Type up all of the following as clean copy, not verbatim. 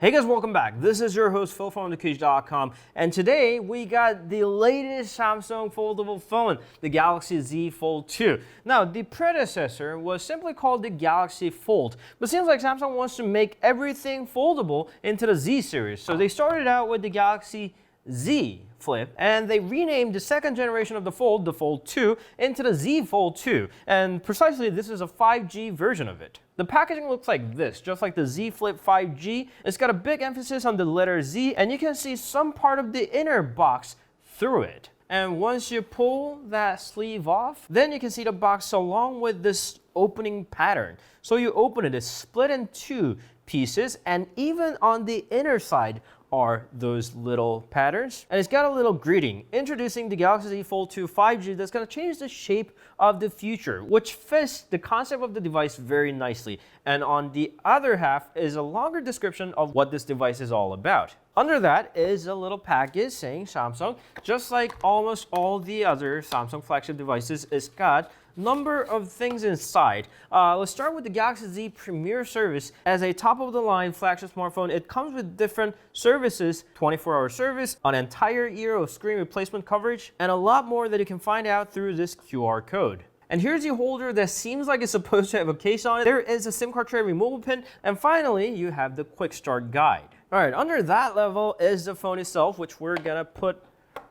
Hey guys, welcome back. This is your host Phil from underKG.com, and today we got the latest Samsung foldable phone, the Galaxy Z Fold2. Now, the predecessor was simply called the Galaxy Fold, but it seems like Samsung wants to make everything foldable into the Z series. So they started out with the Galaxy Z Flip, and they renamed the second generation of the Fold, the Fold 2, into the Z Fold 2, and precisely this is a 5G version of it. The packaging looks like this, just like the Z Flip 5G. It's got a big emphasis on the letter Z, and you can see some part of the inner box through it. And once you pull that sleeve off, then you can see the box along with this opening pattern. So you open it, it's split in two pieces, and even on the inner side are those little patterns. And it's got a little greeting introducing the Galaxy Z Fold 2 5G that's going to change the shape of the future, which fits the concept of the device very nicely. And on the other half is a longer description of what this device is all about. Under that is a little package saying Samsung. Just like almost all the other Samsung flagship devices, it's got number of things inside. Let's start with the Galaxy Z Premier service. As a top-of-the-line flagship smartphone, it comes with different services, 24-hour service, an entire year of screen replacement coverage, and a lot more that you can find out through this QR code. And here's the holder that seems like it's supposed to have a case on it. There is a SIM card tray removal pin, and finally, you have the quick start guide. All right, under that level is the phone itself, which we're gonna put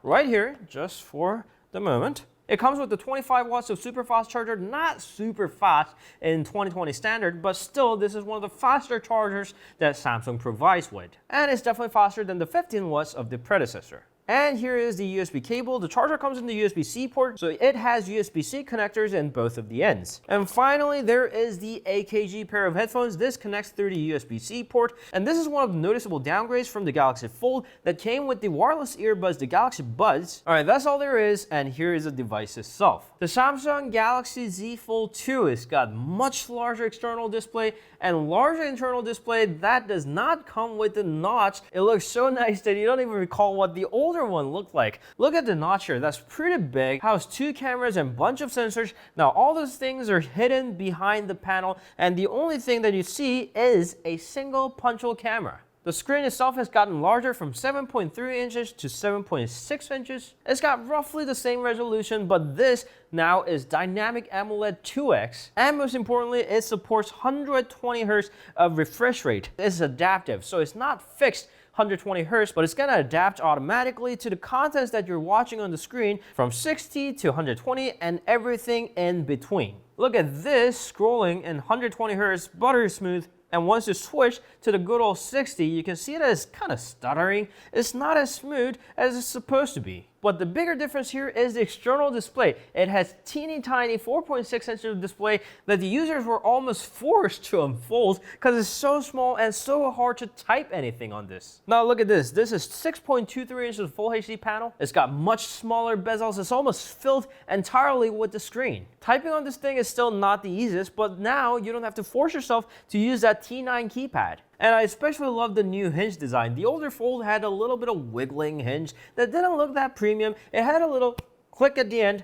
right here just for the moment. It comes with the 25 watts of super fast charger, not super fast in 2020 standard, but still this is one of the faster chargers that Samsung provides with. And it's definitely faster than the 15 watts of the predecessor. And here is the USB cable. The charger comes in the USB-C port, so it has USB-C connectors in both of the ends. And finally, there is the AKG pair of headphones. This connects through the USB-C port, and this is one of the noticeable downgrades from the Galaxy Fold that came with the wireless earbuds, the Galaxy Buds. All right, that's all there is, and here is the device itself. The Samsung Galaxy Z Fold 2 has got much larger external display and larger internal display that does not come with the notch. It looks so nice that you don't even recall what the older one looked like. Look at the notch here, that's pretty big. Has two cameras and a bunch of sensors. Now all those things are hidden behind the panel, and the only thing that you see is a single punch hole camera. The screen itself has gotten larger from 7.3 inches to 7.6 inches. It's got roughly the same resolution, but this now is Dynamic AMOLED 2X. And most importantly, it supports 120 Hz of refresh rate. It's adaptive, so it's not fixed 120 Hz, but it's gonna adapt automatically to the contents that you're watching on the screen from 60 to 120 and everything in between. Look at this scrolling in 120 Hz, buttery smooth. And once you switch to the good old 60, you can see that it's kind of stuttering. It's not as smooth as it's supposed to be. But the bigger difference here is the external display. It has teeny tiny 4.6 inches display that the users were almost forced to unfold because it's so small and so hard to type anything on this. Now look at this. This is 6.23 inches full HD panel. It's got much smaller bezels. It's almost filled entirely with the screen. Typing on this thing is still not the easiest, but now you don't have to force yourself to use that T9 keypad. And I especially love the new hinge design. The older Fold had a little bit of wiggling hinge that didn't look that premium. It had a little click at the end,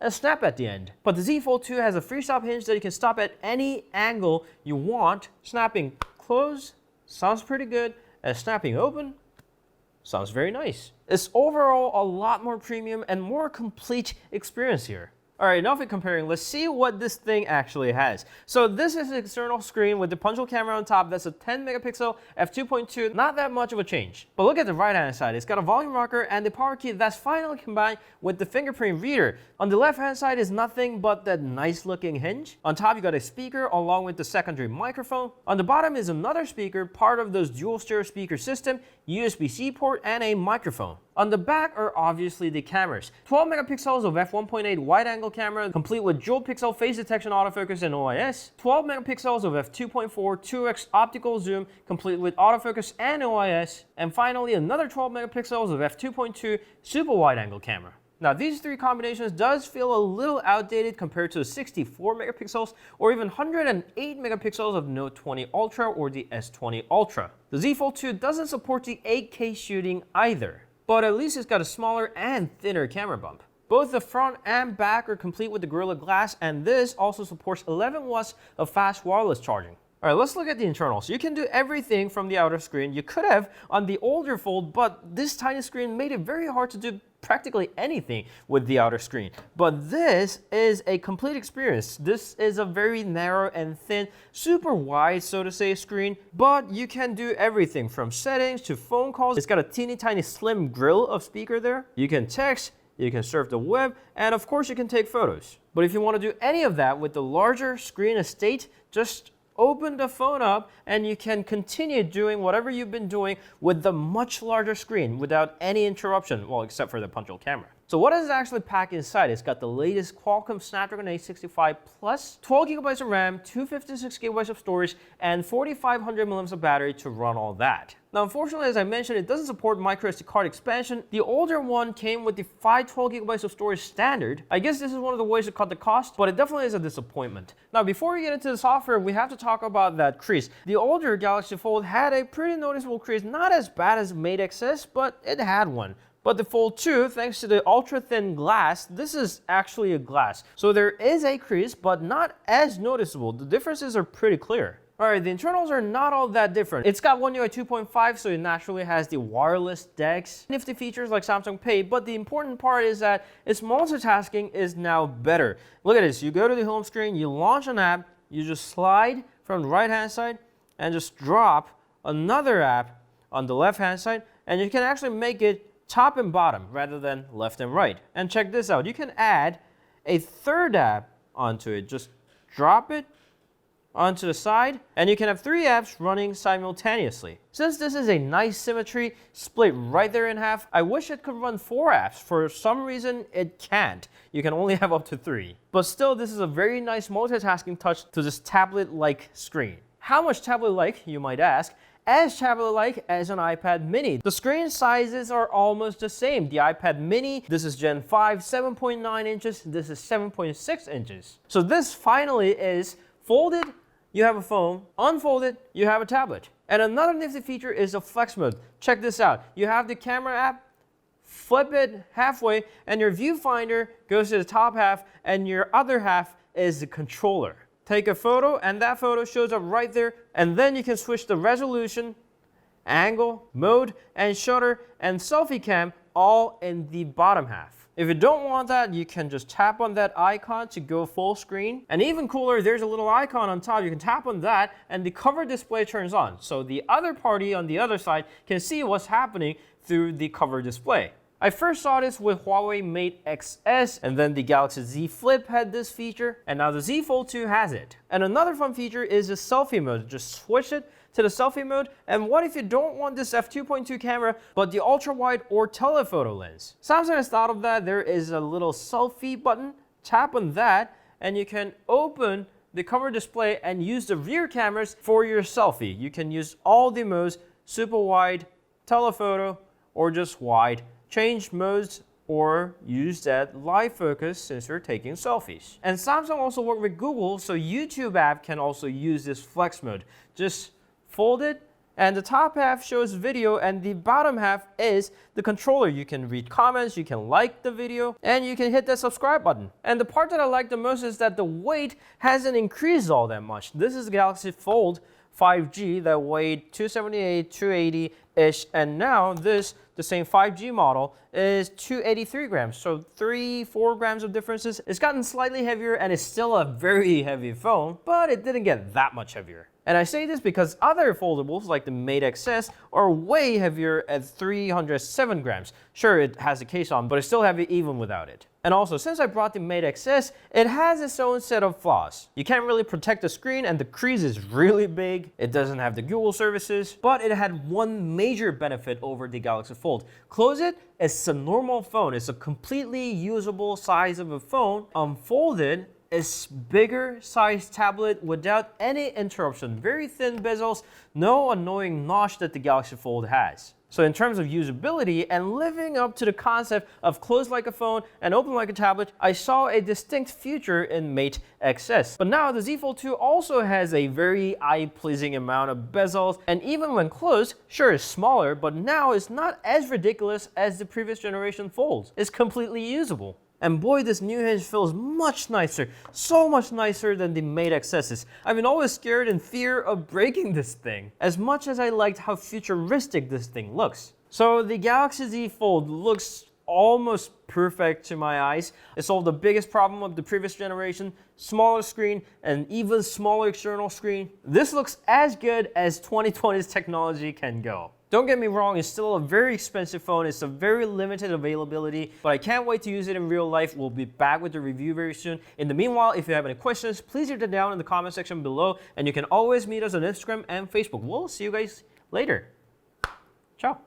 a snap at the end. But the Z Fold 2 has a freestop hinge that you can stop at any angle you want. Snapping close sounds pretty good, and snapping open sounds very nice. It's overall a lot more premium and more complete experience here. All right, enough of comparing. Let's see what this thing actually has. So this is the external screen with the punch hole camera on top. That's a 10 megapixel f2.2. Not that much of a change. But look at the right-hand side. It's got a volume rocker and the power key that's finally combined with the fingerprint reader. On the left-hand side is nothing but that nice-looking hinge. On top, you got a speaker along with the secondary microphone. On the bottom is another speaker, part of those dual stereo speaker system, USB-C port, and a microphone. On the back are obviously the cameras. 12 megapixels of f1.8 wide-angle camera, complete with dual pixel face detection autofocus and OIS. 12 megapixels of f2.4 2x optical zoom, complete with autofocus and OIS. And finally, another 12 megapixels of f2.2 super wide-angle camera. Now these three combinations does feel a little outdated compared to the 64 megapixels or even 108 megapixels of Note 20 Ultra or the S20 Ultra. The Z Fold 2 doesn't support the 8K shooting either, but at least it's got a smaller and thinner camera bump. Both the front and back are complete with the Gorilla Glass, and this also supports 11 watts of fast wireless charging. All right, let's look at the internals. You can do everything from the outer screen. You could have on the older Fold, but this tiny screen made it very hard to do practically anything with the outer screen. But this is a complete experience. This is a very narrow and thin, super wide, so to say, screen, but you can do everything from settings to phone calls. It's got a teeny tiny slim grill of speaker there. You can text, you can surf the web, and of course you can take photos. But if you want to do any of that with the larger screen estate, just open the phone up and you can continue doing whatever you've been doing with the much larger screen without any interruption, well, except for the punch-hole camera. So what does it actually pack inside? It's got the latest Qualcomm Snapdragon 865 Plus, 12 gigabytes of RAM, 256 gigabytes of storage, and 4500 milliamps of battery to run all that. Now, unfortunately, as I mentioned, it doesn't support microSD card expansion. The older one came with the 512 gigabytes of storage standard. I guess this is one of the ways to cut the cost, but it definitely is a disappointment. Now, before we get into the software, we have to talk about that crease. The older Galaxy Fold had a pretty noticeable crease, not as bad as Mate XS, but it had one. But the Fold 2, thanks to the ultra-thin glass, this is actually a glass. So there is a crease, but not as noticeable. The differences are pretty clear. All right, the internals are not all that different. It's got One UI 2.5, so it naturally has the wireless DeX, nifty features like Samsung Pay, but the important part is that its multitasking is now better. Look at this, you go to the home screen, you launch an app, you just slide from the right-hand side and just drop another app on the left-hand side, and you can actually make it top and bottom rather than left and right. And check this out, you can add a third app onto it. Just drop it onto the side, and you can have 3 apps running simultaneously. Since this is a nice symmetry, split right there in half, I wish it could run 4 apps. For some reason, it can't. You can only have up to 3. But still, this is a very nice multitasking touch to this tablet-like screen. How much tablet-like, you might ask? As tablet-like as an iPad mini. The screen sizes are almost the same. The iPad mini, this is Gen 5, 7.9 inches, this is 7.6 inches. So this finally is folded, you have a phone, unfolded, you have a tablet. And another nifty feature is the flex mode. Check this out. You have the camera app, flip it halfway, and your viewfinder goes to the top half, and your other half is the controller. Take a photo, and that photo shows up right there, and then you can switch the resolution, angle, mode, and shutter, and selfie cam all in the bottom half. If you don't want that, you can just tap on that icon to go full screen. And even cooler, there's a little icon on top. You can tap on that, and the cover display turns on. So the other party on the other side can see what's happening through the cover display. I first saw this with Huawei Mate XS, and then the Galaxy Z Flip had this feature, and now the Z Fold 2 has it. And another fun feature is the selfie mode. Just switch it to the selfie mode, and what if you don't want this f2.2 camera, but the ultra-wide or telephoto lens? Samsung has thought of that. There is a little selfie button. Tap on that, and you can open the cover display and use the rear cameras for your selfie. You can use all the modes, super wide, telephoto, or just wide. Change modes or use that live focus since you're taking selfies. And Samsung also worked with Google, so YouTube app can also use this flex mode. Just fold it, and the top half shows video, and the bottom half is the controller. You can read comments, you can like the video, and you can hit that subscribe button. And the part that I like the most is that the weight hasn't increased all that much. This is the Galaxy Fold 5G that weighed 278, 280-ish, and now this, the same 5G model, is 283 grams, so 3-4 grams of differences. It's gotten slightly heavier, and it's still a very heavy phone, but it didn't get that much heavier. And I say this because other foldables like the Mate XS are way heavier at 307 grams. Sure, it has a case on, but it's still heavy even without it. And also, since I brought the Mate XS, it has its own set of flaws. You can't really protect the screen, and the crease is really big. It doesn't have the Google services, but it had one major benefit over the Galaxy Fold. Close it, it's a normal phone. It's a completely usable size of a phone. Unfolded, it's bigger size tablet without any interruption. Very thin bezels, no annoying notch that the Galaxy Fold has. So in terms of usability and living up to the concept of close like a phone and open like a tablet, I saw a distinct future in Mate XS. But now the Z Fold 2 also has a very eye-pleasing amount of bezels, and even when closed, sure it's smaller, but now it's not as ridiculous as the previous generation Folds. It's completely usable. And boy, this new hinge feels much nicer, so much nicer than the Mate XS's. I've been always scared and fear of breaking this thing, as much as I liked how futuristic this thing looks. So the Galaxy Z Fold looks almost perfect to my eyes. It solved the biggest problem of the previous generation, smaller screen and even smaller external screen. This looks as good as 2020's technology can go. Don't get me wrong, it's still a very expensive phone, it's a very limited availability, but I can't wait to use it in real life. We'll be back with the review very soon. In the meanwhile, if you have any questions, please leave them down in the comment section below, and you can always meet us on Instagram and Facebook. We'll see you guys later. Ciao.